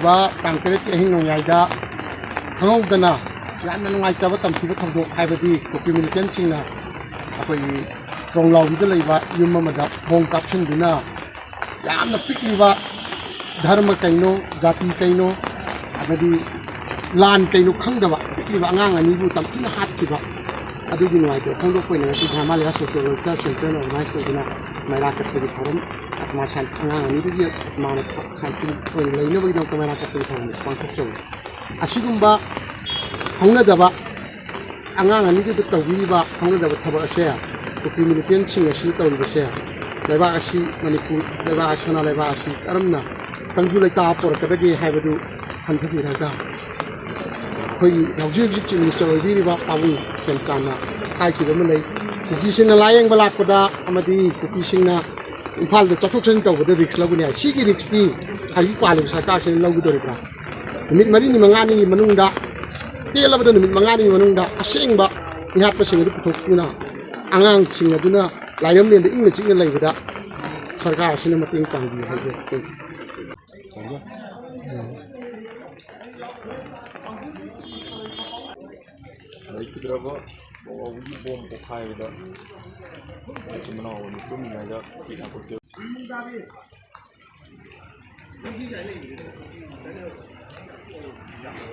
ba tangkret ke hing ngai da hangau dana yan nan ngai ta ba tam thi ba thong hai ba di ko communication singna akoi rong law bi da lai ba yum ma da hong caption duna yan na pikli ba dharma kaino jati kaino abadi lan kaino khangda ba pikli ba ngang ani bu tam thina hat ki ba adu gi ngai to khang do ko ne ti dhama le social welfare center no mai so dina mai ra ka pri forum atma shan ngang ani du gi atma na khan ti ko le ne ba gi ko mai ra ka pri forum pang thak chong asigumba hongna da ba angang ani du to gi ba hongna da ba thaba ase ko communication sing asi to ri ba se leba asi manipur leba asana leba asi karamna tangju lai ta por ka gi hai ba du khan thi ra ga koi rauji ji minister oi ri ba pawu ken chana kai ki ba mai kuki sing na layang balak ko da amadi kuki sing na imphal da chathok chen to da risk lagu ne si gi risk ti ai kwale sa ka sen lagu do ri ba minit mari ni manga ni manung da te la ba minit manga ni manung da asing ba ni hat pa sing ru thok tu na angang sing aduna layam ne da ing sing lai ba da sarkar sin ma ting pang bi hai je Ikidraba bawa uji bom pokai dah. Cuma nak orang itu mengajak kita kerja.